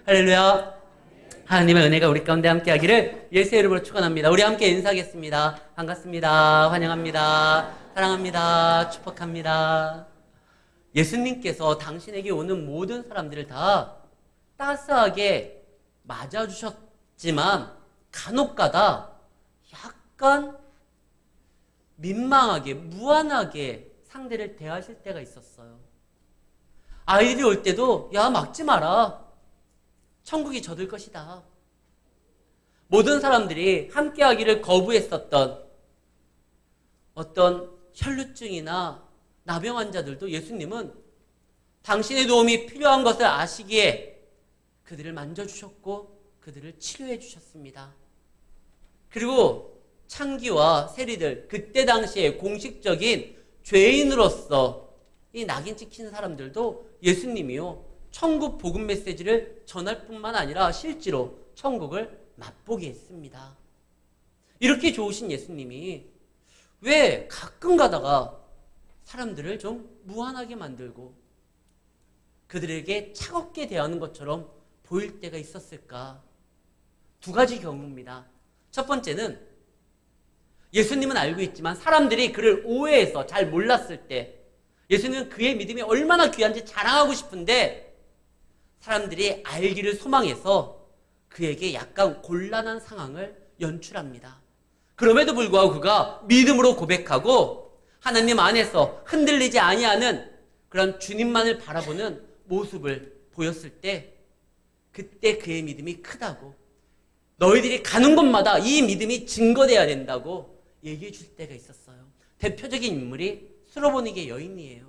할렐루야. 하나님의 은혜가 우리 가운데 함께하기를 예수의 이름으로 축원합니다. 우리 함께 인사하겠습니다. 반갑습니다. 환영합니다. 사랑합니다. 축복합니다. 예수님께서 당신에게 오는 모든 사람들을 다 따스하게 맞아주셨지만 간혹가다 약간 민망하게, 무안하게 상대를 대하실 때가 있었어요. 아이들이 올 때도 야, 막지 마라. 천국이 저들 것이다. 모든 사람들이 함께하기를 거부했었던 어떤 혈루증이나 나병 환자들도 예수님은 당신의 도움이 필요한 것을 아시기에 그들을 만져주셨고 그들을 치료해 주셨습니다. 그리고 창기와 세리들, 그때 당시에 공식적인 죄인으로서 이 낙인 찍힌 사람들도 예수님이요, 천국 복음 메시지를 전할 뿐만 아니라 실제로 천국을 맛보게 했습니다. 이렇게 좋으신 예수님이 왜 가끔 가다가 사람들을 좀 무안하게 만들고 그들에게 차갑게 대하는 것처럼 보일 때가 있었을까? 두 가지 경우입니다. 첫 번째는 예수님은 알고 있지만 사람들이 그를 오해해서 잘 몰랐을 때 예수님은 그의 믿음이 얼마나 귀한지 자랑하고 싶은데 사람들이 알기를 소망해서 그에게 약간 곤란한 상황을 연출합니다. 그럼에도 불구하고 그가 믿음으로 고백하고 하나님 안에서 흔들리지 아니하는 그런 주님만을 바라보는 모습을 보였을 때 그때 그의 믿음이 크다고, 너희들이 가는 곳마다 이 믿음이 증거돼야 된다고 얘기해 줄 때가 있었어요. 대표적인 인물이 수로보니게 여인이에요.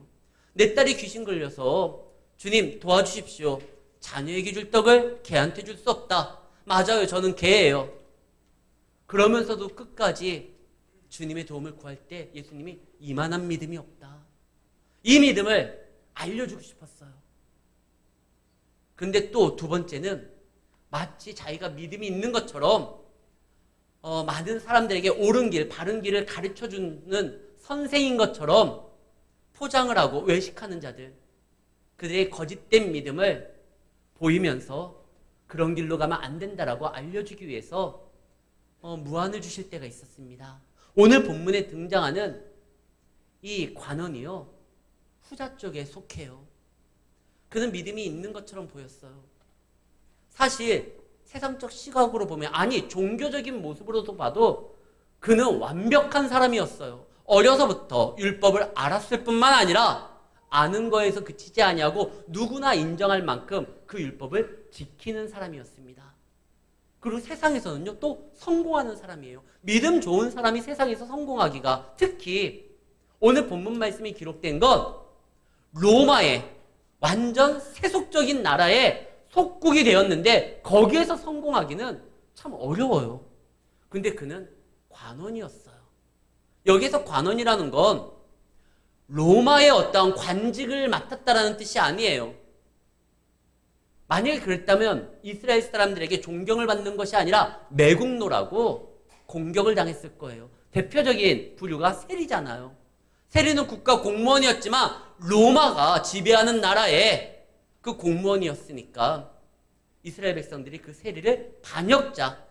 내 딸이 귀신 걸려서 주님 도와주십시오. 자녀에게 줄 떡을 개한테 줄 수 없다. 맞아요, 저는 개예요. 그러면서도 끝까지 주님의 도움을 구할 때 예수님이 이만한 믿음이 없다. 이 믿음을 알려주고 싶었어요. 근데 또 두 번째는 마치 자기가 믿음이 있는 것처럼 많은 사람들에게 옳은 길, 바른 길을 가르쳐주는 선생인 것처럼 포장을 하고 외식하는 자들, 그들의 거짓된 믿음을 보이면서 그런 길로 가면 안 된다라고 알려주기 위해서 무안을 주실 때가 있었습니다. 오늘 본문에 등장하는 이 관원이요, 후자 쪽에 속해요. 그는 믿음이 있는 것처럼 보였어요. 사실 세상적 시각으로 보면, 아니 종교적인 모습으로도 봐도 그는 완벽한 사람이었어요. 어려서부터 율법을 알았을 뿐만 아니라 아는 거에서 그치지 아니하고 누구나 인정할 만큼 그 율법을 지키는 사람이었습니다. 그리고 세상에서는요, 또 성공하는 사람이에요. 믿음 좋은 사람이 세상에서 성공하기가, 특히 오늘 본문 말씀이 기록된 건 로마의 완전 세속적인 나라의 속국이 되었는데 거기에서 성공하기는 참 어려워요. 근데 그는 관원이었어요. 여기서 관원이라는 건 로마의 어떤 관직을 맡았다라는 뜻이 아니에요. 만약에 그랬다면 이스라엘 사람들에게 존경을 받는 것이 아니라 매국노라고 공격을 당했을 거예요. 대표적인 부류가 세리잖아요. 세리는 국가 공무원이었지만 로마가 지배하는 나라의 그 공무원이었으니까 이스라엘 백성들이 그 세리를 반역자,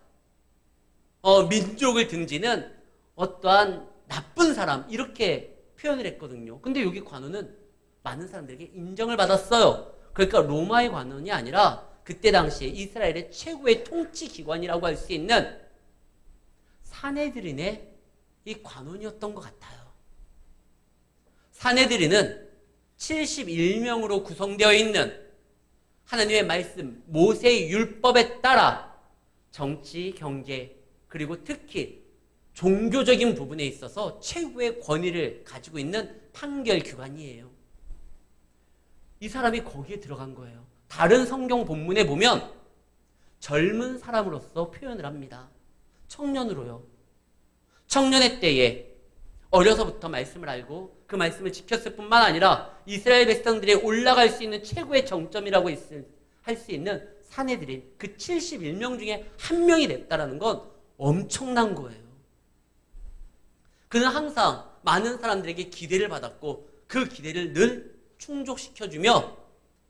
민족을 등지는 어떠한 나쁜 사람, 이렇게 표현을 했거든요. 근데 여기 관원은 많은 사람들에게 인정을 받았어요. 그러니까 로마의 관원이 아니라 그때 당시에 이스라엘의 최고의 통치 기관이라고 할 수 있는 사네드린의 이 관원이었던 것 같아요. 사네드린은 71명으로 구성되어 있는 하나님의 말씀, 모세의 율법에 따라 정치, 경제, 그리고 특히 종교적인 부분에 있어서 최고의 권위를 가지고 있는 판결기관이에요. 이 사람이 거기에 들어간 거예요. 다른 성경 본문에 보면 젊은 사람으로서 표현을 합니다. 청년으로요. 청년의 때에 어려서부터 말씀을 알고 그 말씀을 지켰을 뿐만 아니라 이스라엘 백성들이 올라갈 수 있는 최고의 정점이라고 할 수 있는 사내들인 그 71명 중에 한 명이 됐다는 건 엄청난 거예요. 그는 항상 많은 사람들에게 기대를 받았고 그 기대를 늘 충족시켜주며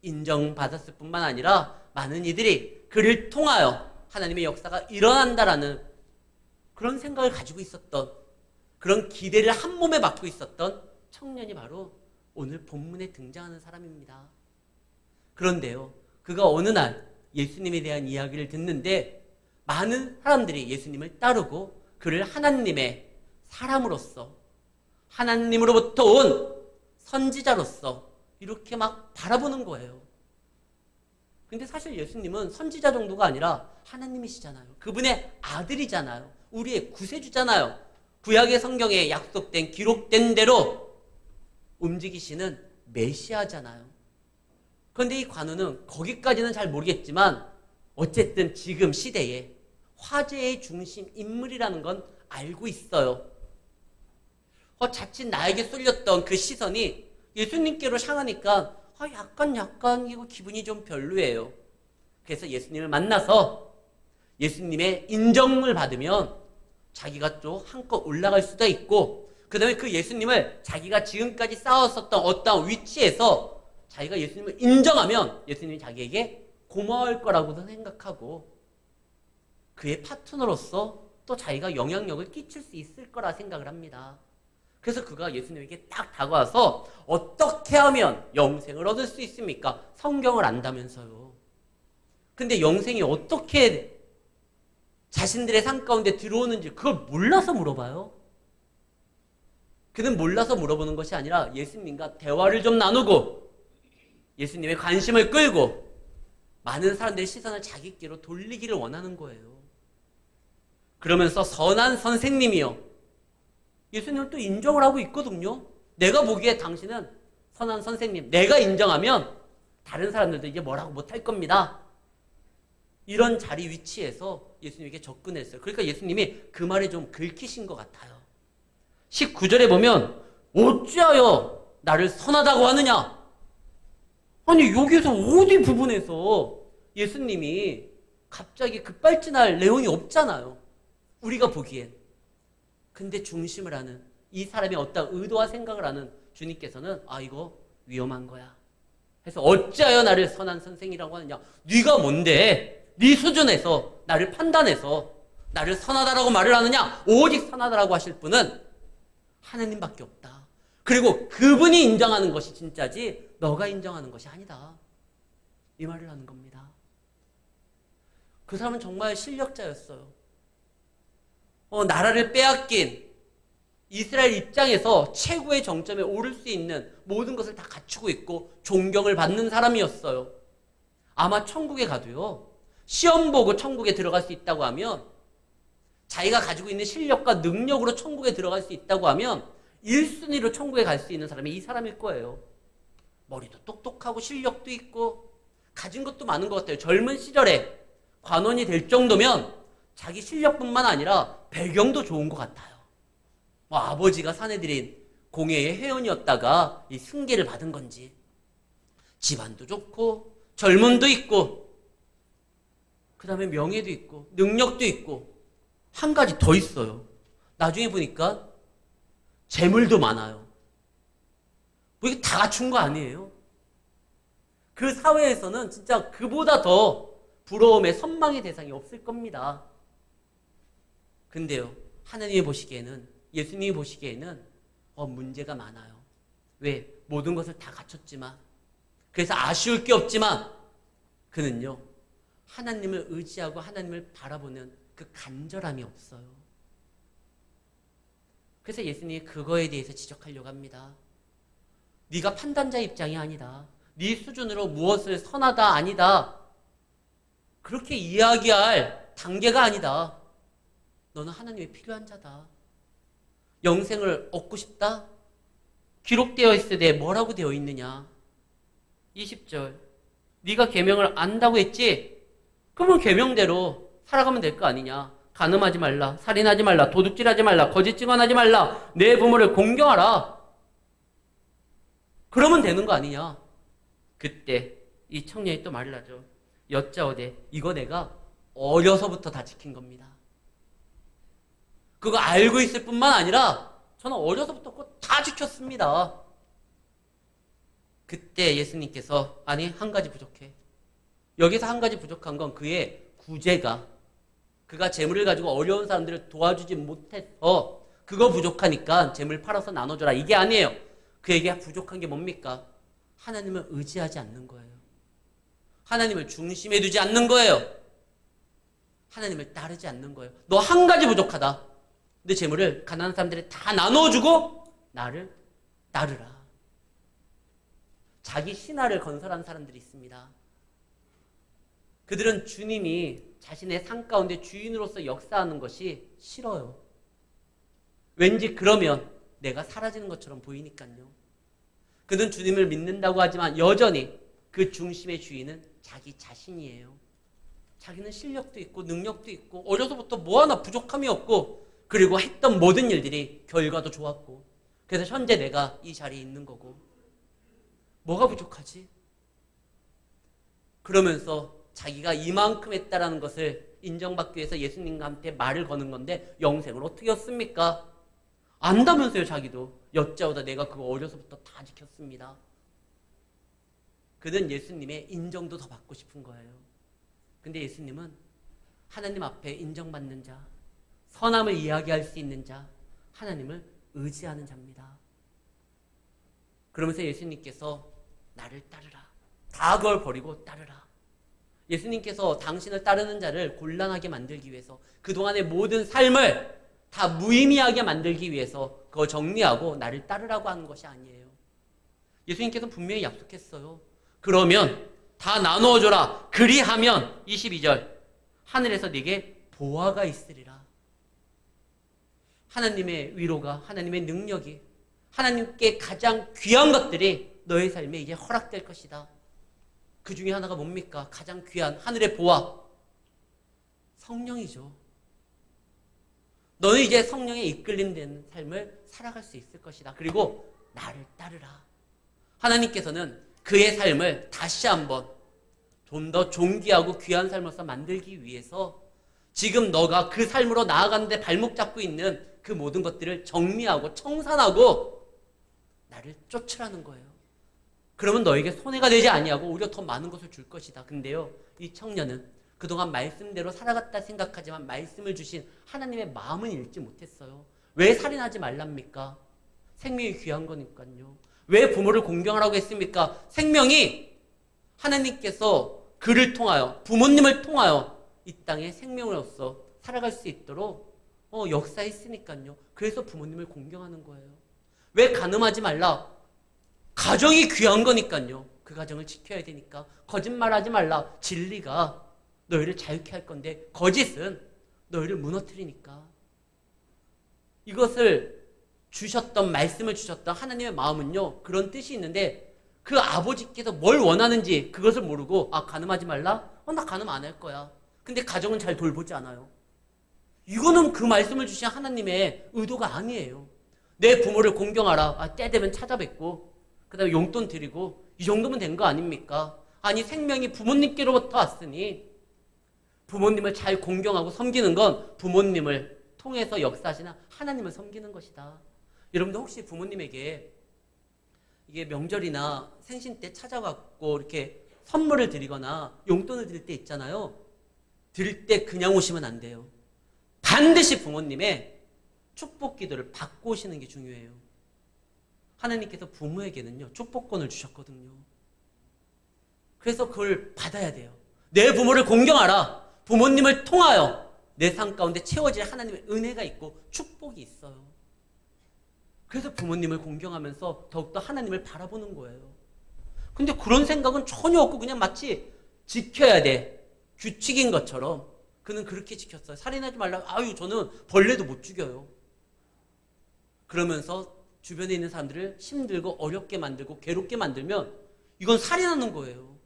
인정받았을 뿐만 아니라 많은 이들이 그를 통하여 하나님의 역사가 일어난다라는 그런 생각을 가지고 있었던, 그런 기대를 한 몸에 맡고 있었던 청년이 바로 오늘 본문에 등장하는 사람입니다. 그런데요, 그가 어느 날 예수님에 대한 이야기를 듣는데 많은 사람들이 예수님을 따르고 그를 하나님의 사람으로서, 하나님으로부터 온 선지자로서 이렇게 막 바라보는 거예요. 근데 사실 예수님은 선지자 정도가 아니라 하나님이시잖아요. 그분의 아들이잖아요. 우리의 구세주잖아요. 구약의 성경에 약속된, 기록된 대로 움직이시는 메시아잖아요. 그런데 이 관우는 거기까지는 잘 모르겠지만 어쨌든 지금 시대에 화제의 중심 인물이라는 건 알고 있어요. 자칫 나에게 쏠렸던 그 시선이 예수님께로 향하니까 약간 이거 기분이 좀 별로예요. 그래서 예수님을 만나서 예수님의 인정을 받으면 자기가 또 한껏 올라갈 수도 있고, 그 다음에 그 예수님을 자기가 지금까지 쌓았었던 어떤 위치에서 자기가 예수님을 인정하면 예수님이 자기에게 고마울 거라고도 생각하고, 그의 파트너로서 또 자기가 영향력을 끼칠 수 있을 거라 생각을 합니다. 그래서 그가 예수님에게 딱 다가와서 어떻게 하면 영생을 얻을 수 있습니까? 성경을 안다면서요. 근데 영생이 어떻게 자신들의 삶 가운데 들어오는지 그걸 몰라서 물어봐요. 그는 몰라서 물어보는 것이 아니라 예수님과 대화를 좀 나누고 예수님의 관심을 끌고 많은 사람들의 시선을 자기께로 돌리기를 원하는 거예요. 그러면서 선한 선생님이요, 예수님은 또 인정을 하고 있거든요. 내가 보기에 당신은 선한 선생님, 내가 인정하면 다른 사람들도 이제 뭐라고 못할 겁니다. 이런 자리 위치에서 예수님에게 접근했어요. 그러니까 예수님이 그 말에 좀 긁히신 것 같아요. 19절에 보면 어찌하여 나를 선하다고 하느냐? 아니, 여기서 어디 부분에서 예수님이 갑자기 급발진할 내용이 없잖아요. 우리가 보기엔. 근데 중심을 하는, 이 사람의 어떤 의도와 생각을 하는 주님께서는 이거 위험한 거야. 그래서 어찌하여 나를 선한 선생이라고 하느냐? 네가 뭔데 네 수준에서 나를 판단해서 나를 선하다라고 말을 하느냐? 오직 선하다라고 하실 분은 하나님밖에 없다. 그리고 그분이 인정하는 것이 진짜지 너가 인정하는 것이 아니다. 이 말을 하는 겁니다. 그 사람은 정말 실력자였어요. 나라를 빼앗긴 이스라엘 입장에서 최고의 정점에 오를 수 있는 모든 것을 다 갖추고 있고 존경을 받는 사람이었어요. 아마 천국에 가도요, 시험 보고 천국에 들어갈 수 있다고 하면, 자기가 가지고 있는 실력과 능력으로 천국에 들어갈 수 있다고 하면 1순위로 천국에 갈 수 있는 사람이 이 사람일 거예요. 머리도 똑똑하고 실력도 있고 가진 것도 많은 것 같아요. 젊은 시절에 관원이 될 정도면 자기 실력뿐만 아니라 배경도 좋은 것 같아요. 아버지가 사내들인 공회의 회원이었다가 이 승계를 받은 건지, 집안도 좋고 젊음도 있고 그 다음에 명예도 있고 능력도 있고 한 가지 더 있어요. 나중에 보니까 재물도 많아요. 이게 다 갖춘 거 아니에요? 그 사회에서는 진짜 그보다 더 부러움의 선망의 대상이 없을 겁니다. 근데요, 하나님이 보시기에는, 예수님이 보시기에는 문제가 많아요. 왜? 모든 것을 다 갖췄지만, 그래서 아쉬울 게 없지만 그는요, 하나님을 의지하고 하나님을 바라보는 그 간절함이 없어요. 그래서 예수님이 그거에 대해서 지적하려고 합니다. 네가 판단자 입장이 아니다. 네 수준으로 무엇을 선하다 아니다, 그렇게 이야기할 단계가 아니다. 너는 하나님이 필요한 자다. 영생을 얻고 싶다? 기록되어 있을 때 뭐라고 되어 있느냐? 20절. 네가 계명을 안다고 했지? 그러면 계명대로 살아가면 될 거 아니냐? 간음하지 말라, 살인하지 말라, 도둑질하지 말라, 거짓 증언하지 말라, 내 부모를 공경하라. 그러면 되는 거 아니냐? 그때 이 청년이 또 말을 하죠. 여짜오되 이거 내가 어려서부터 다 지킨 겁니다. 그거 알고 있을 뿐만 아니라 저는 어려서부터 그거 다 지켰습니다. 그때 예수님께서 아니, 한 가지 부족해. 여기서 한 가지 부족한 건 그의 구제가, 그가 재물을 가지고 어려운 사람들을 도와주지 못해서 그거 부족하니까 재물 팔아서 나눠줘라, 이게 아니에요. 그에게 부족한 게 뭡니까? 하나님을 의지하지 않는 거예요. 하나님을 중심에 두지 않는 거예요. 하나님을 따르지 않는 거예요. 너 한 가지 부족하다. 내 재물을 가난한 사람들이 다 나눠주고 나를 따르라. 자기 신화를 건설한 사람들이 있습니다. 그들은 주님이 자신의 삶 가운데 주인으로서 역사하는 것이 싫어요. 왠지 그러면 내가 사라지는 것처럼 보이니까요. 그는 주님을 믿는다고 하지만 여전히 그 중심의 주인은 자기 자신이에요. 자기는 실력도 있고 능력도 있고 어려서부터 뭐 하나 부족함이 없고, 그리고 했던 모든 일들이 결과도 좋았고, 그래서 현재 내가 이 자리에 있는 거고, 뭐가 부족하지? 그러면서 자기가 이만큼 했다라는 것을 인정받기 위해서 예수님한테 말을 거는 건데, 영생을 어떻게 얻습니까? 안다면서요. 자기도 여짜오다 내가 그거 어려서부터 다 지켰습니다. 그는 예수님의 인정도 더 받고 싶은 거예요. 근데 예수님은 하나님 앞에 인정받는 자, 선함을 이야기할 수 있는 자, 하나님을 의지하는 자입니다. 그러면서 예수님께서 나를 따르라, 다 그걸 버리고 따르라. 예수님께서 당신을 따르는 자를 곤란하게 만들기 위해서, 그동안의 모든 삶을 다 무의미하게 만들기 위해서 그거 정리하고 나를 따르라고 하는 것이 아니에요. 예수님께서는 분명히 약속했어요. 그러면 다 나누어줘라. 그리하면 22절 하늘에서 네게 보화가 있으리라. 하나님의 위로가, 하나님의 능력이, 하나님께 가장 귀한 것들이 너의 삶에 이제 허락될 것이다. 그 중에 하나가 뭡니까? 가장 귀한 하늘의 보화, 성령이죠. 너는 이제 성령에 이끌림되는 삶을 살아갈 수 있을 것이다. 그리고 나를 따르라. 하나님께서는 그의 삶을 다시 한번 좀 더 존귀하고 귀한 삶으로서 만들기 위해서 지금 너가 그 삶으로 나아가는데 발목 잡고 있는 그 모든 것들을 정리하고 청산하고 나를 쫓으라는 거예요. 그러면 너에게 손해가 되지 아니하고 오히려 더 많은 것을 줄 것이다. 근데요, 이 청년은 그동안 말씀대로 살아갔다 생각하지만 말씀을 주신 하나님의 마음은 읽지 못했어요. 왜 살인하지 말랍니까? 생명이 귀한 거니까요. 왜 부모를 공경하라고 했습니까? 생명이 하나님께서 그를 통하여, 부모님을 통하여 이 땅에 생명으로서 살아갈 수 있도록 역사했으니까요. 그래서 부모님을 공경하는 거예요. 왜 간음하지 말라? 가정이 귀한 거니까요. 그 가정을 지켜야 되니까. 거짓말하지 말라. 진리가 너희를 자유케 할 건데 거짓은 너희를 무너뜨리니까. 이것을 주셨던, 말씀을 주셨던 하나님의 마음은요, 그런 뜻이 있는데 그 아버지께서 뭘 원하는지 그것을 모르고, 아, 간음하지 말라? 나 간음 안 할 거야. 근데 가정은 잘 돌보지 않아요. 이거는 그 말씀을 주신 하나님의 의도가 아니에요. 내 부모를 공경하라. 때 되면 찾아뵙고 그 다음에 용돈 드리고 이 정도면 된 거 아닙니까? 아니, 생명이 부모님께로부터 왔으니 부모님을 잘 공경하고 섬기는 건 부모님을 통해서 역사하시는 하나님을 섬기는 것이다. 여러분들 혹시 부모님에게 이게 명절이나 생신 때 찾아갖고 이렇게 선물을 드리거나 용돈을 드릴 때 있잖아요. 드릴 때 그냥 오시면 안 돼요. 반드시 부모님의 축복 기도를 받고 오시는 게 중요해요. 하나님께서 부모에게는요, 축복권을 주셨거든요. 그래서 그걸 받아야 돼요. 내 부모를 공경하라. 부모님을 통하여 내 삶 가운데 채워질 하나님의 은혜가 있고 축복이 있어요. 그래서 부모님을 공경하면서 더욱더 하나님을 바라보는 거예요. 근데 그런 생각은 전혀 없고 그냥 마치 지켜야 돼, 규칙인 것처럼 그는 그렇게 지켰어요. 살인하지 말라고. 아유, 저는 벌레도 못 죽여요. 그러면서 주변에 있는 사람들을 힘들고 어렵게 만들고 괴롭게 만들면 이건 살인하는 거예요.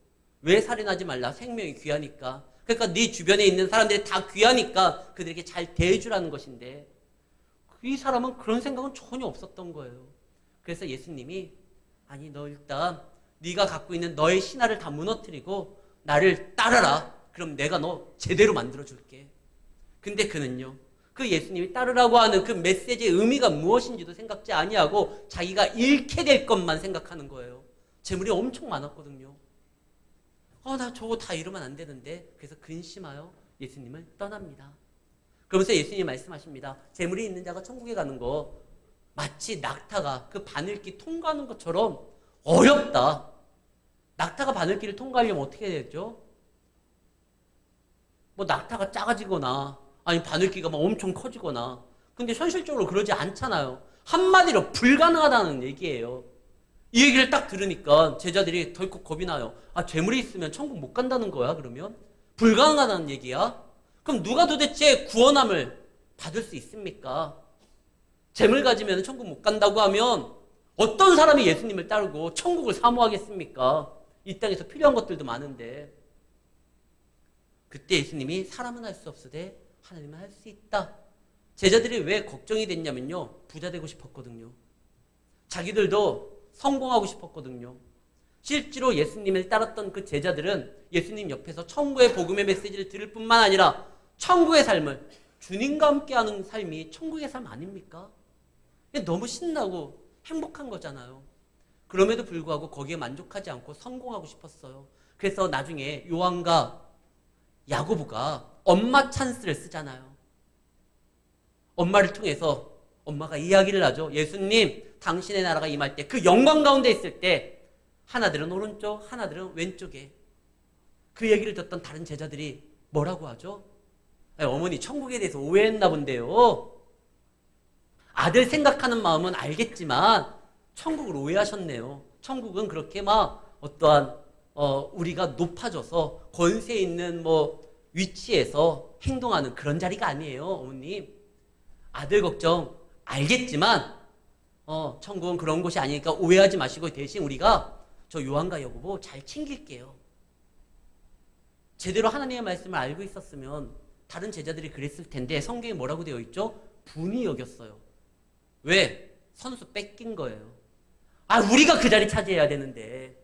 왜 살인하지 말라? 생명이 귀하니까. 그러니까 네 주변에 있는 사람들이 다 귀하니까 그들에게 잘 대해주라는 것인데, 이 사람은 그런 생각은 전혀 없었던 거예요. 그래서 예수님이, 아니, 너 일단 네가 갖고 있는 너의 신화를 다 무너뜨리고 나를 따르라. 그럼 내가 너 제대로 만들어줄게. 근데 그는요, 그 예수님이 따르라고 하는 그 메시지의 의미가 무엇인지도 생각지 아니하고 자기가 잃게 될 것만 생각하는 거예요. 재물이 엄청 많았거든요. 나 저거 다 이러면 안 되는데. 그래서 근심하여 예수님을 떠납니다. 그러면서 예수님이 말씀하십니다. 재물이 있는 자가 천국에 가는 거 마치 낙타가 그 바늘길 통과하는 것처럼 어렵다. 낙타가 바늘길을 통과하려면 어떻게 해야 되죠? 뭐 낙타가 작아지거나 아니 바늘길가 막 엄청 커지거나. 근데 현실적으로 그러지 않잖아요. 한마디로 불가능하다는 얘기예요. 이 얘기를 딱 들으니까 제자들이 덜컥 겁이 나요. 재물이 있으면 천국 못 간다는 거야, 그러면? 불가능하다는 얘기야? 그럼 누가 도대체 구원함을 받을 수 있습니까? 재물 가지면 천국 못 간다고 하면 어떤 사람이 예수님을 따르고 천국을 사모하겠습니까? 이 땅에서 필요한 것들도 많은데. 그때 예수님이 사람은 할 수 없으되 하나님은 할 수 있다. 제자들이 왜 걱정이 됐냐면요. 부자 되고 싶었거든요. 자기들도 성공하고 싶었거든요. 실제로 예수님을 따랐던 그 제자들은 예수님 옆에서 천국의 복음의 메시지를 들을 뿐만 아니라 천국의 삶을, 주님과 함께하는 삶이 천국의 삶 아닙니까? 너무 신나고 행복한 거잖아요. 그럼에도 불구하고 거기에 만족하지 않고 성공하고 싶었어요. 그래서 나중에 요한과 야고보가 엄마 찬스를 쓰잖아요. 엄마를 통해서 엄마가 이야기를 하죠. 예수님, 당신의 나라가 임할 때 그 영광 가운데 있을 때 하나들은 오른쪽, 하나들은 왼쪽에. 그 얘기를 듣던 다른 제자들이 뭐라고 하죠? 어머니 천국에 대해서 오해했나 본데요. 아들 생각하는 마음은 알겠지만 천국을 오해하셨네요. 천국은 그렇게 막 어떠한 우리가 높아져서 권세 있는 위치에서 행동하는 그런 자리가 아니에요, 어머님. 아들 걱정 알겠지만 천국은 그런 곳이 아니니까 오해하지 마시고 대신 우리가 저 요한과 야고보 잘 챙길게요. 제대로 하나님의 말씀을 알고 있었으면 다른 제자들이 그랬을 텐데 성경에 뭐라고 되어 있죠? 분이 여겼어요. 왜? 선수 뺏긴 거예요. 우리가 그 자리 차지해야 되는데.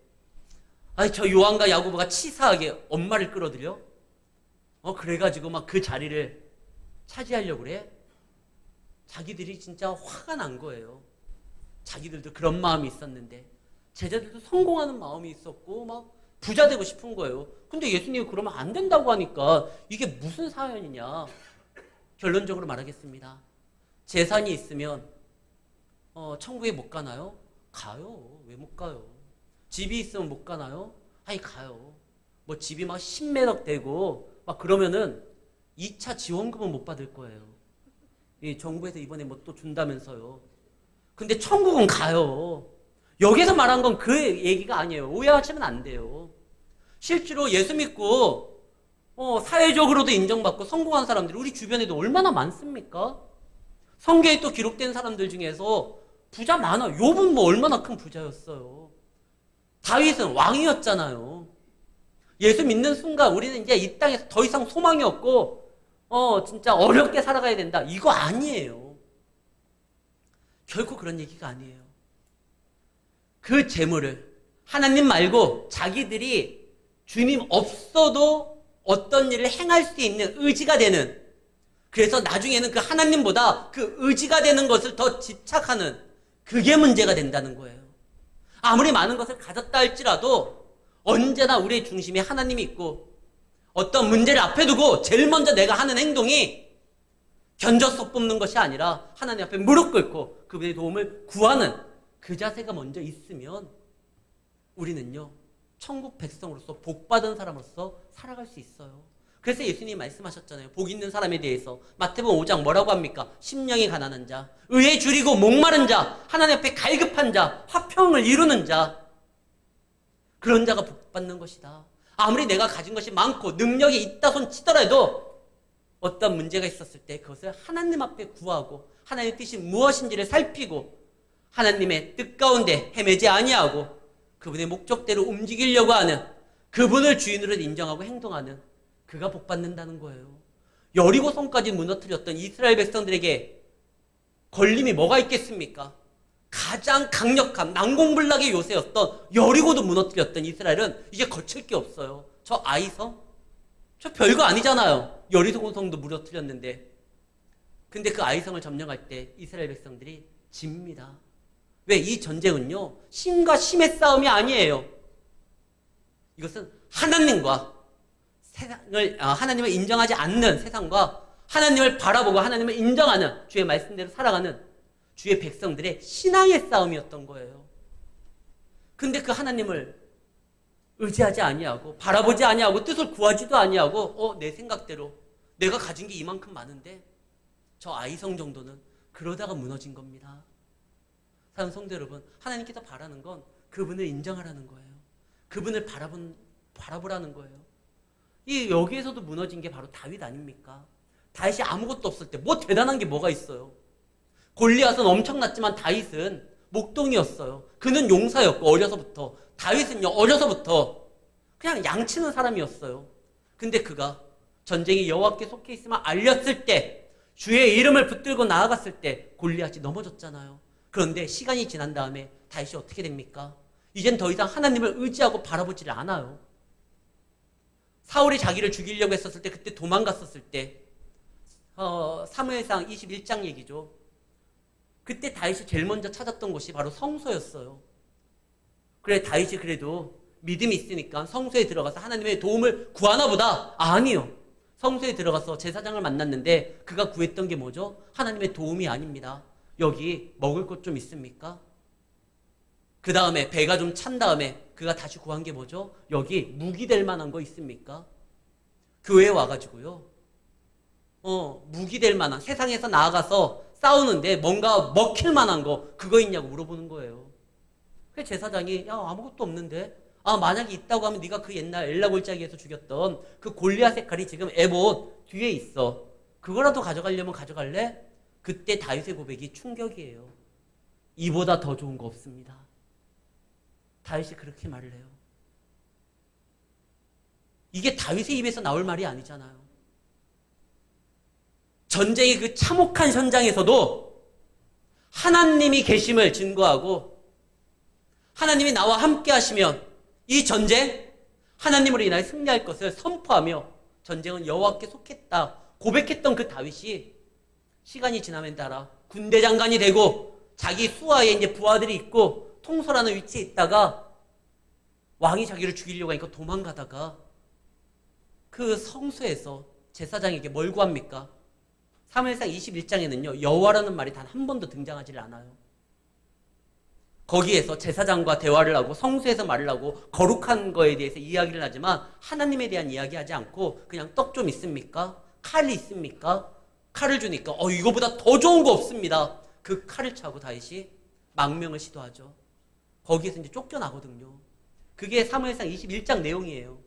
저 요한과 야고보가 치사하게 엄마를 끌어들여? 그래가지고 막 그 자리를 차지하려고 그래? 자기들이 진짜 화가 난 거예요. 자기들도 그런 마음이 있었는데 제자들도 성공하는 마음이 있었고 막 부자 되고 싶은 거예요. 근데 예수님이 그러면 안 된다고 하니까 이게 무슨 사연이냐. 결론적으로 말하겠습니다. 재산이 있으면 천국에 못 가나요? 가요. 왜 못 가요? 집이 있으면 못 가나요? 가요. 집이 막 10매덕 되고 막 그러면은 2차 지원금은 못 받을 거예요. 이 정부에서 이번에 또 준다면서요. 근데 천국은 가요. 여기서 말한 건 그 얘기가 아니에요. 오해하시면 안 돼요. 실제로 예수 믿고 사회적으로도 인정받고 성공한 사람들이 우리 주변에도 얼마나 많습니까? 성경에 또 기록된 사람들 중에서 부자 많아. 욥은 얼마나 큰 부자였어요. 다윗은 왕이었잖아요. 예수 믿는 순간 우리는 이제 이 땅에서 더 이상 소망이 없고 진짜 어렵게 살아가야 된다. 이거 아니에요. 결코 그런 얘기가 아니에요. 그 재물을 하나님 말고 자기들이 주님 없어도 어떤 일을 행할 수 있는 의지가 되는, 그래서 나중에는 그 하나님보다 그 의지가 되는 것을 더 집착하는, 그게 문제가 된다는 거예요. 아무리 많은 것을 가졌다 할지라도 언제나 우리의 중심에 하나님이 있고 어떤 문제를 앞에 두고 제일 먼저 내가 하는 행동이 견져서 뽑는 것이 아니라 하나님 앞에 무릎 꿇고 그분의 도움을 구하는 그 자세가 먼저 있으면 우리는요 천국 백성으로서 복받은 사람으로서 살아갈 수 있어요. 그래서 예수님이 말씀하셨잖아요. 복 있는 사람에 대해서 마태복음 5장 뭐라고 합니까? 심령이 가난한 자, 의에 줄이고 목마른 자, 하나님 앞에 갈급한 자, 화평을 이루는 자, 그런 자가 복받는 것이다. 아무리 내가 가진 것이 많고 능력이 있다 손 치더라도 어떤 문제가 있었을 때 그것을 하나님 앞에 구하고 하나님의 뜻이 무엇인지를 살피고 하나님의 뜻 가운데 헤매지 아니하고 그분의 목적대로 움직이려고 하는, 그분을 주인으로 인정하고 행동하는, 그가 복받는다는 거예요. 여리고성까지 무너뜨렸던 이스라엘 백성들에게 걸림이 뭐가 있겠습니까? 가장 강력한 난공불락의 요새였던 여리고도 무너뜨렸던 이스라엘은 이제 거칠 게 없어요. 저 아이성? 저 별거 아니잖아요. 여리고성도 무너뜨렸는데. 근데 그 아이성을 점령할 때 이스라엘 백성들이 집니다. 왜? 이 전쟁은요, 신과 신의 싸움이 아니에요. 이것은 하나님과 하나님을 인정하지 않는 세상과 하나님을 바라보고 하나님을 인정하는 주의 말씀대로 살아가는 주의 백성들의 신앙의 싸움이었던 거예요. 근데 그 하나님을 의지하지 아니하고 바라보지 아니하고 뜻을 구하지도 아니하고 내 생각대로 내가 가진 게 이만큼 많은데 저 아이성 정도는 그러다가 무너진 겁니다. 사랑하는 성도 여러분, 하나님께서 바라는 건 그분을 인정하라는 거예요. 그분을 바라보라는 거예요. 여기에서도 무너진 게 바로 다윗 아닙니까? 다윗이 아무것도 없을 때 뭐 대단한 게 뭐가 있어요? 골리앗은 엄청났지만 다윗은 목동이었어요. 그는 용사였고 어려서부터. 다윗은요 어려서부터 그냥 양치는 사람이었어요. 근데 그가 전쟁이 여호와께 속해 있으면 알렸을 때 주의 이름을 붙들고 나아갔을 때 골리앗이 넘어졌잖아요. 그런데 시간이 지난 다음에 다윗이 어떻게 됩니까? 이젠 더 이상 하나님을 의지하고 바라보지를 않아요. 사울이 자기를 죽이려고 했었을 때 그때 도망갔었을 때 사무엘상 21장 얘기죠. 그때 다윗이 제일 먼저 찾았던 곳이 바로 성소였어요. 그래 다윗이 그래도 믿음이 있으니까 성소에 들어가서 하나님의 도움을 구하나 보다. 아니요. 성소에 들어가서 제사장을 만났는데 그가 구했던 게 뭐죠? 하나님의 도움이 아닙니다. 여기 먹을 것 좀 있습니까? 그 다음에 배가 좀 찬 다음에 그가 다시 구한 게 뭐죠? 여기 무기 될 만한 거 있습니까? 교회에 와가지고요. 무기 될 만한, 세상에서 나아가서 싸우는데 뭔가 먹힐 만한 거 그거 있냐고 물어보는 거예요. 그래서 제사장이 아무것도 없는데 만약에 있다고 하면 네가 그 옛날 엘라 골짜기에서 죽였던 그 골리앗의 칼이 지금 에봇 뒤에 있어. 그거라도 가져가려면 가져갈래? 그때 다윗의 고백이 충격이에요. 이보다 더 좋은 거 없습니다. 다윗이 그렇게 말을 해요. 이게 다윗의 입에서 나올 말이 아니잖아요. 전쟁의 그 참혹한 현장에서도 하나님이 계심을 증거하고 하나님이 나와 함께 하시면 이 전쟁 하나님으로 인하여 승리할 것을 선포하며 전쟁은 여호와께 속했다 고백했던 그 다윗이 시간이 지남에 따라 군대 장관이 되고 자기 수하에 이제 부하들이 있고 통솔하는 위치에 있다가 왕이 자기를 죽이려고 하니까 도망가다가 그 성소에서 제사장에게 뭘 구합니까? 사무엘상 21장에는요 여호와라는 말이 단 한 번도 등장하지 않아요. 거기에서 제사장과 대화를 하고 성소에서 말을 하고 거룩한 거에 대해서 이야기를 하지만 하나님에 대한 이야기하지 않고 그냥 떡 좀 있습니까? 칼이 있습니까? 칼을 주니까 이거보다 더 좋은 거 없습니다. 그 칼을 차고 다윗이 망명을 시도하죠. 거기에서 이제 쫓겨나거든요. 그게 사무엘상 21장 내용이에요.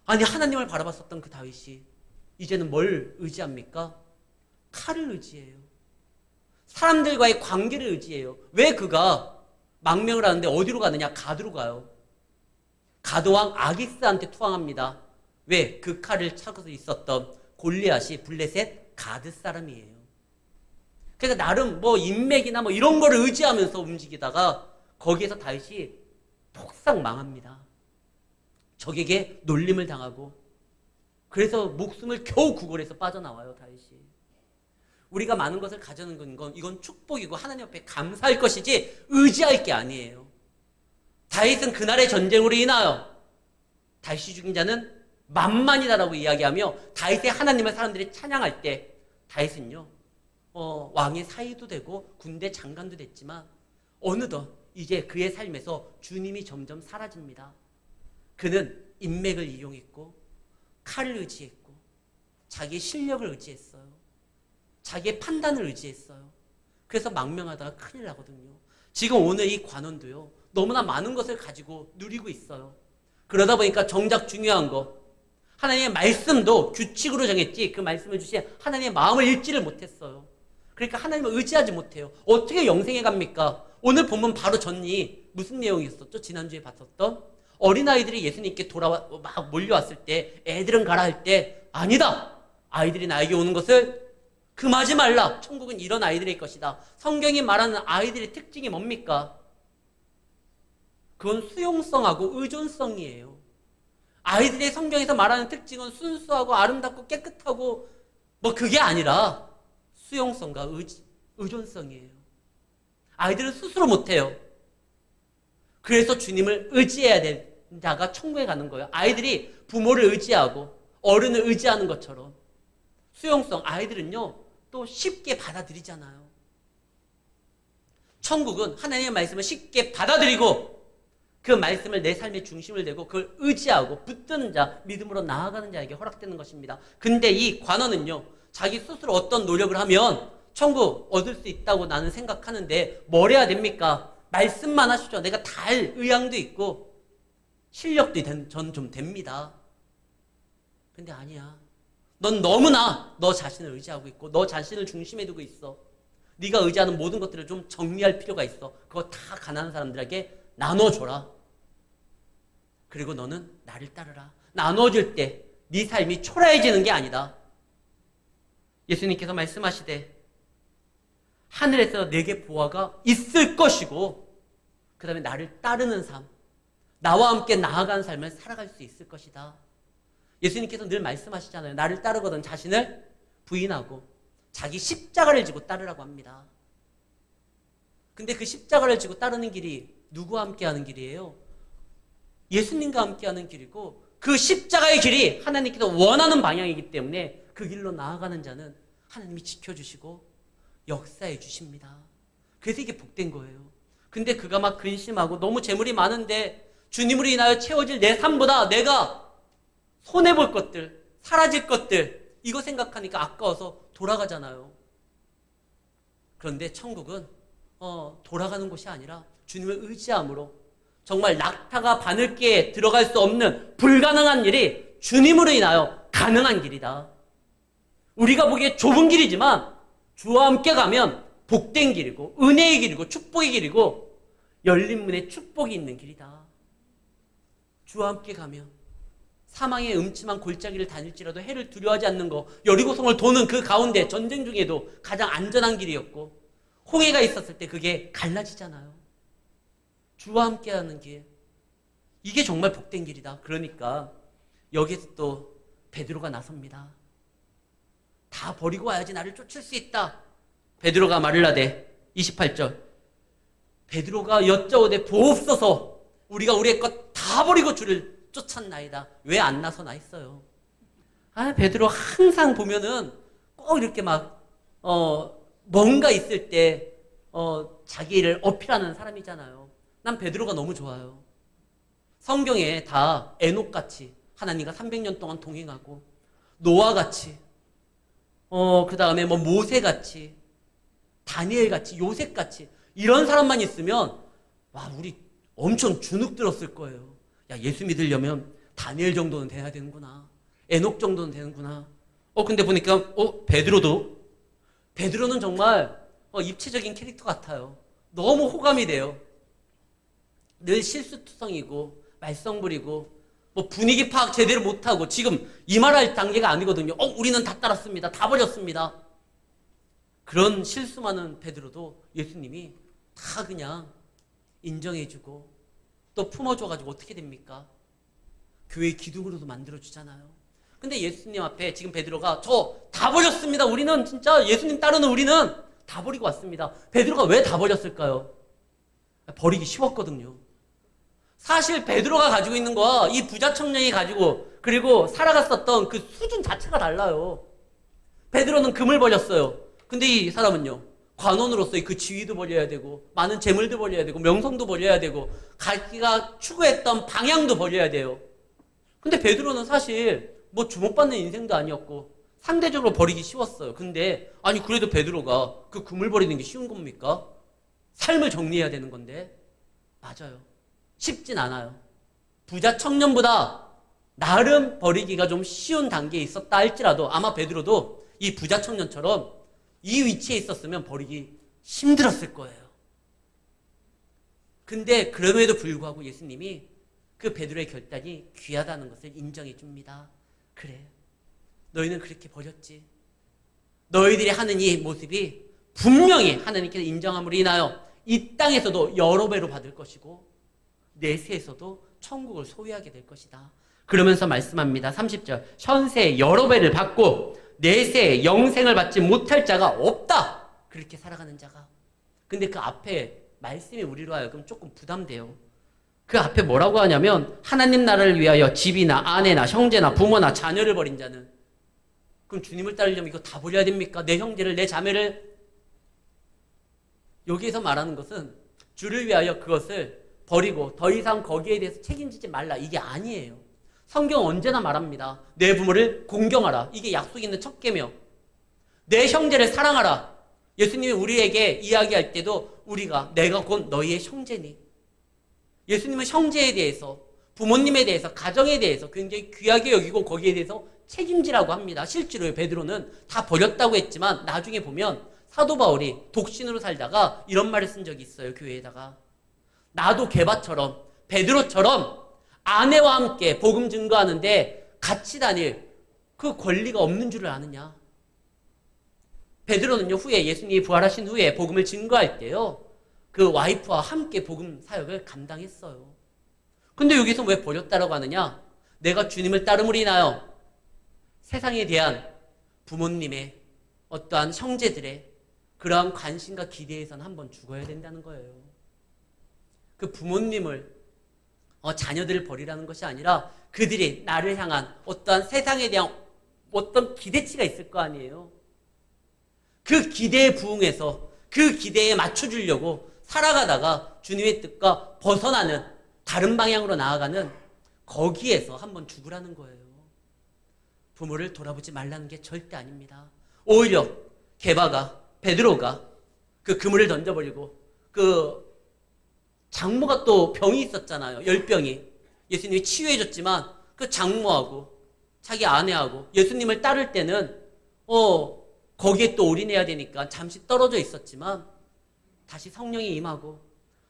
아니 하나님을 바라봤었던 그 다윗이 이제는 뭘 의지합니까? 칼을 의지해요. 사람들과의 관계를 의지해요. 왜 그가 망명을 하는데 어디로 가느냐? 가드로 가요. 가드왕 아기스한테 투항합니다. 왜? 그 칼을 차고 있었던 골리앗이 블레셋 가드 사람이에요. 그러니까 나름 인맥이나 이런 거를 의지하면서 움직이다가 거기에서 다윗이 폭삭 망합니다. 적에게 놀림을 당하고 그래서 목숨을 겨우 구걸해서 빠져나와요. 다윗이. 우리가 많은 것을 가져는 건 이건 축복이고 하나님 앞에 감사할 것이지 의지할 게 아니에요. 다윗은 그날의 전쟁으로 인하여 다윗이 죽인 자는 만만이다라고 이야기하며 다윗의 하나님을 사람들이 찬양할 때 다윗은요 왕의 사위도 되고 군대 장관도 됐지만 어느덧 이제 그의 삶에서 주님이 점점 사라집니다. 그는 인맥을 이용했고 칼을 의지했고 자기의 실력을 의지했어요. 자기의 판단을 의지했어요. 그래서 망명하다가 큰일 나거든요. 지금 오늘 이 관원도요 너무나 많은 것을 가지고 누리고 있어요. 그러다 보니까 정작 중요한 거 하나님의 말씀도 규칙으로 정했지 그 말씀을 주신 하나님의 마음을 읽지를 못했어요. 그러니까 하나님을 의지하지 못해요. 어떻게 영생에 갑니까? 오늘 본문 바로 전이 무슨 내용이었었죠? 지난주에 봤었던 어린아이들이 예수님께 막 몰려왔을 때 애들은 가라 할 때 아니다. 아이들이 나에게 오는 것을 금하지 말라. 천국은 이런 아이들의 것이다. 성경이 말하는 아이들의 특징이 뭡니까? 그건 수용성하고 의존성이에요. 아이들의 성경에서 말하는 특징은 순수하고 아름답고 깨끗하고 그게 아니라 수용성과 의존성이에요. 아이들은 스스로 못해요. 그래서 주님을 의지해야 될 자가 천국에 가는 거예요. 아이들이 부모를 의지하고 어른을 의지하는 것처럼 수용성, 아이들은요 또 쉽게 받아들이잖아요. 천국은 하나님의 말씀을 쉽게 받아들이고 그 말씀을 내 삶의 중심을 대고 그걸 의지하고 붙드는 자, 믿음으로 나아가는 자에게 허락되는 것입니다. 근데 이 관원은요 자기 스스로 어떤 노력을 하면 천국 얻을 수 있다고 나는 생각하는데 뭘 해야 됩니까? 말씀만 하시죠. 내가 다 할 의향도 있고 실력도 전 좀 됩니다. 근데 아니야. 넌 너무나 너 자신을 의지하고 있고 너 자신을 중심에 두고 있어. 네가 의지하는 모든 것들을 좀 정리할 필요가 있어. 그거 다 가난한 사람들에게 나눠줘라. 그리고 너는 나를 따르라. 나눠줄 때 네 삶이 초라해지는 게 아니다. 예수님께서 말씀하시되 하늘에서 내게 보화가 있을 것이고 그 다음에 나를 따르는 삶, 나와 함께 나아가는 삶을 살아갈 수 있을 것이다. 예수님께서 늘 말씀하시잖아요. 나를 따르거든 자신을 부인하고 자기 십자가를 지고 따르라고 합니다. 근데 그 십자가를 지고 따르는 길이 누구와 함께하는 길이에요? 예수님과 함께하는 길이고 그 십자가의 길이 하나님께서 원하는 방향이기 때문에 그 길로 나아가는 자는 하나님이 지켜주시고 역사해 주십니다. 그래서 이게 복된 거예요. 근데 그가 막 근심하고 너무 재물이 많은데 주님으로 인하여 채워질 내 삶보다 내가 손해볼 것들, 사라질 것들 이거 생각하니까 아까워서 돌아가잖아요. 그런데 천국은 돌아가는 곳이 아니라 주님을 의지함으로 정말 낙타가 바늘기에 들어갈 수 없는 불가능한 일이 주님으로 인하여 가능한 길이다. 우리가 보기에 좁은 길이지만 주와 함께 가면 복된 길이고 은혜의 길이고 축복의 길이고 열린 문에 축복이 있는 길이다. 주와 함께 가면 사망의 음침한 골짜기를 다닐지라도 해를 두려워하지 않는 거, 여리고성을 도는 그 가운데 전쟁 중에도 가장 안전한 길이었고 홍해가 있었을 때 그게 갈라지잖아요. 주와 함께하는 길, 이게 정말 복된 길이다. 그러니까 여기서 또 베드로가 나섭니다. 다 버리고 와야지 나를 쫓을 수 있다. 베드로가 말을 하되 28절 베드로가 여짜오되 보옵소서 우리가 우리의 것 다 버리고 주를 쫓았나이다. 왜 안 나서나 했어요. 베드로 항상 보면은 꼭 이렇게 막 뭔가 있을 때 자기를 어필하는 사람이잖아요. 난 베드로가 너무 좋아요. 성경에 다 에녹같이 하나님과 300년 동안 동행하고 노아같이 그 다음에 뭐 모세같이 다니엘같이 요셉같이 이런 사람만 있으면 와 우리 엄청 주눅 들었을 거예요. 야 예수 믿으려면 다니엘 정도는 돼야 되는구나. 에녹 정도는 되는구나. 근데 보니까 베드로는 정말 입체적인 캐릭터 같아요. 너무 호감이 돼요. 늘 실수투성이고 말썽부리고 뭐 분위기 파악 제대로 못하고 지금 이 말할 단계가 아니거든요. 우리는 다 따랐습니다. 다 버렸습니다. 그런 실수 많은 베드로도 예수님이 다 그냥 인정해주고 또 품어줘가지고 어떻게 됩니까? 교회의 기둥으로도 만들어주잖아요. 근데 예수님 앞에 지금 베드로가 저 다 버렸습니다. 우리는 진짜 예수님 따르는 우리는 다 버리고 왔습니다. 베드로가 왜 다 버렸을까요? 버리기 쉬웠거든요. 사실 베드로가 가지고 있는 거와 이 부자 청년이 가지고 그리고 살아갔었던 그 수준 자체가 달라요. 베드로는 금을 버렸어요. 근데 이 사람은요. 관원으로서의 그 지위도 버려야 되고 많은 재물도 버려야 되고 명성도 버려야 되고 자기가 추구했던 방향도 버려야 돼요. 근데 베드로는 사실 뭐 주목받는 인생도 아니었고 상대적으로 버리기 쉬웠어요. 근데 아니 그래도 베드로가 그 금을 버리는 게 쉬운 겁니까? 삶을 정리해야 되는 건데 맞아요. 쉽진 않아요. 부자 청년보다 나름 버리기가 좀 쉬운 단계에 있었다 할지라도 아마 베드로도 이 부자 청년처럼 이 위치에 있었으면 버리기 힘들었을 거예요. 근데 그럼에도 불구하고 예수님이 그 베드로의 결단이 귀하다는 것을 인정해 줍니다. 그래, 너희는 그렇게 버렸지. 너희들이 하는 이 모습이 분명히 하나님께서 인정함으로 인하여 이 땅에서도 여러 배로 받을 것이고 내세에서도 천국을 소유하게 될 것이다. 그러면서 말씀합니다. 30절 현세에 여러 배를 받고 내세에 영생을 받지 못할 자가 없다. 그렇게 살아가는 자가. 근데 그 앞에 말씀이 우리로 하여금 조금 부담돼요. 그 앞에 뭐라고 하냐면 하나님 나라를 위하여 집이나 아내나 형제나 부모나 자녀를 버린 자는, 그럼 주님을 따르려면 이거 다 버려야 됩니까? 내 형제를, 내 자매를. 여기에서 말하는 것은 주를 위하여 그것을 버리고 더 이상 거기에 대해서 책임지지 말라, 이게 아니에요. 성경 언제나 말합니다. 내 부모를 공경하라. 이게 약속 있는 첫 계명. 내 형제를 사랑하라. 예수님이 우리에게 이야기할 때도 우리가 내가 곧 너희의 형제니. 예수님은 형제에 대해서, 부모님에 대해서, 가정에 대해서 굉장히 귀하게 여기고 거기에 대해서 책임지라고 합니다. 실제로 베드로는 다 버렸다고 했지만 나중에 보면 사도 바울이 독신으로 살다가 이런 말을 쓴 적이 있어요. 교회에다가. 나도 게바처럼, 베드로처럼 아내와 함께 복음 증거하는데 같이 다닐 그 권리가 없는 줄을 아느냐. 베드로는요, 후에 예수님이 부활하신 후에 복음을 증거할 때요, 그 와이프와 함께 복음 사역을 감당했어요. 근데 여기서 왜 버렸다라고 하느냐? 내가 주님을 따름으로 인하여 세상에 대한 부모님의 어떠한 형제들의 그러한 관심과 기대에서는 한번 죽어야 된다는 거예요. 그 부모님을, 자녀들을 버리라는 것이 아니라 그들이 나를 향한 어떠한 세상에 대한 어떤 기대치가 있을 거 아니에요. 그 기대에 부응해서 그 기대에 맞춰주려고 살아가다가 주님의 뜻과 벗어나는 다른 방향으로 나아가는 거기에서 한번 죽으라는 거예요. 부모를 돌아보지 말라는 게 절대 아닙니다. 오히려 게바가, 베드로가 그 그물을 던져버리고, 그 장모가 또 병이 있었잖아요. 열병이. 예수님이 치유해줬지만 그 장모하고 자기 아내하고 예수님을 따를 때는 거기에 또 올인해야 되니까 잠시 떨어져 있었지만 다시 성령이 임하고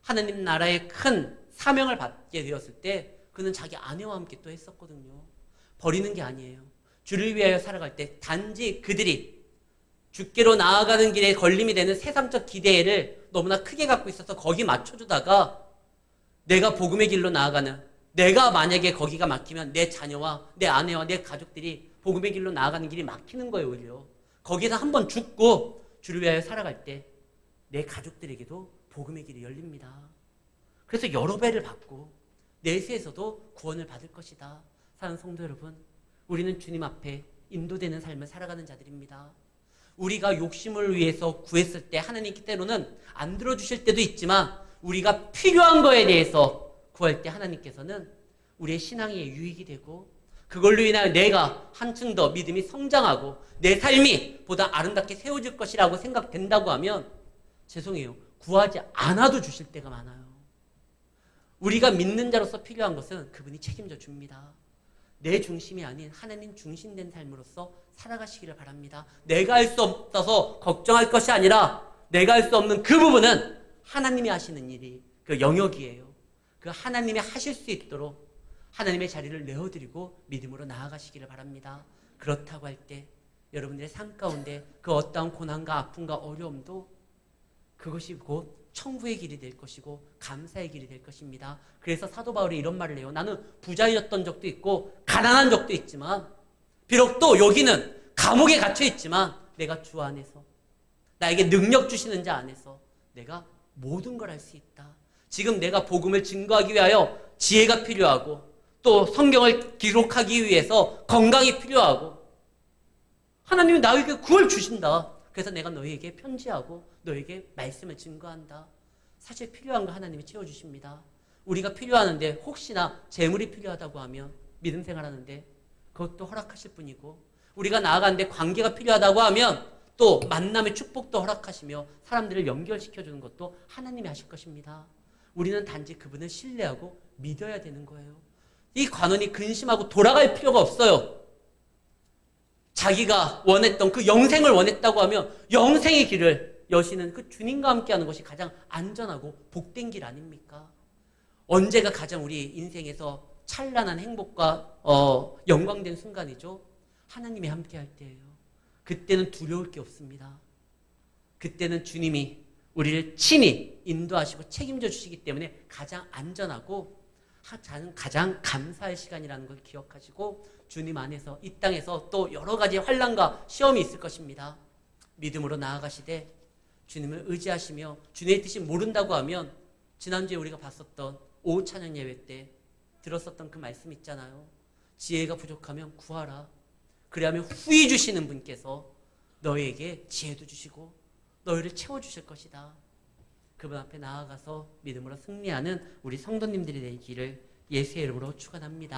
하나님 나라의 큰 사명을 받게 되었을 때 그는 자기 아내와 함께 또 했었거든요. 버리는 게 아니에요. 주를 위하여 살아갈 때 단지 그들이 주께로 나아가는 길에 걸림이 되는 세상적 기대를 너무나 크게 갖고 있어서 거기 맞춰주다가 내가 복음의 길로 나아가는, 내가 만약에 거기가 막히면 내 자녀와 내 아내와 내 가족들이 복음의 길로 나아가는 길이 막히는 거예요. 오히려 거기에서 한번 죽고 주를 위하여 살아갈 때 내 가족들에게도 복음의 길이 열립니다. 그래서 여러 배를 받고 내세에서도 구원을 받을 것이다. 사랑하는 성도 여러분, 우리는 주님 앞에 인도되는 삶을 살아가는 자들입니다. 우리가 욕심을 위해서 구했을 때 하나님께 때로는 안 들어주실 때도 있지만 우리가 필요한 거에 대해서 구할 때 하나님께서는 우리의 신앙에 유익이 되고 그걸로 인하여 내가 한층 더 믿음이 성장하고 내 삶이 보다 아름답게 세워질 것이라고 생각된다고 하면 죄송해요. 구하지 않아도 주실 때가 많아요. 우리가 믿는 자로서 필요한 것은 그분이 책임져 줍니다. 내 중심이 아닌 하나님 중심된 삶으로서 살아가시기를 바랍니다. 내가 할 수 없어서 걱정할 것이 아니라 내가 할 수 없는 그 부분은 하나님이 하시는 일이 그 영역이에요. 그 하나님이 하실 수 있도록 하나님의 자리를 내어드리고 믿음으로 나아가시기를 바랍니다. 그렇다고 할 때 여러분들의 삶 가운데 그 어떠한 고난과 아픔과 어려움도 그것이 곧 천국의 길이 될 것이고 감사의 길이 될 것입니다. 그래서 사도 바울이 이런 말을 해요. 나는 부자였던 적도 있고 가난한 적도 있지만 비록 또 여기는 감옥에 갇혀 있지만 내가 주 안에서 나에게 능력 주시는 자 안에서 내가 모든 걸 할 수 있다. 지금 내가 복음을 증거하기 위하여 지혜가 필요하고 또 성경을 기록하기 위해서 건강이 필요하고 하나님이 나에게 그걸 주신다. 그래서 내가 너희에게 편지하고 너희에게 말씀을 증거한다. 사실 필요한 거 하나님이 채워주십니다. 우리가 필요하는데 혹시나 재물이 필요하다고 하면 믿음 생활하는데 그것도 허락하실 분이고 우리가 나아가는데 관계가 필요하다고 하면 또 만남의 축복도 허락하시며 사람들을 연결시켜주는 것도 하나님이 하실 것입니다. 우리는 단지 그분을 신뢰하고 믿어야 되는 거예요. 이 관원이 근심하고 돌아갈 필요가 없어요. 자기가 원했던 그 영생을 원했다고 하면 영생의 길을 여시는 그 주님과 함께하는 것이 가장 안전하고 복된 길 아닙니까? 언제가 가장 우리 인생에서 찬란한 행복과 영광된 순간이죠? 하나님이 함께할 때예요. 그때는 두려울 게 없습니다. 그때는 주님이 우리를 친히 인도하시고 책임져 주시기 때문에 가장 안전하고 가장 감사할 시간이라는 걸 기억하시고 주님 안에서 이 땅에서 또 여러 가지 환난과 시험이 있을 것입니다. 믿음으로 나아가시되 주님을 의지하시며 주님의 뜻이 모른다고 하면 지난주에 우리가 봤었던 오후 찬양 예배 때 들었었던 그 말씀 있잖아요. 지혜가 부족하면 구하라. 그리하면 후히 주시는 분께서 너희에게 지혜도 주시고 너희를 채워주실 것이다. 그분 앞에 나아가서 믿음으로 승리하는 우리 성도님들이 되기를 예수의 이름으로 축원합니다.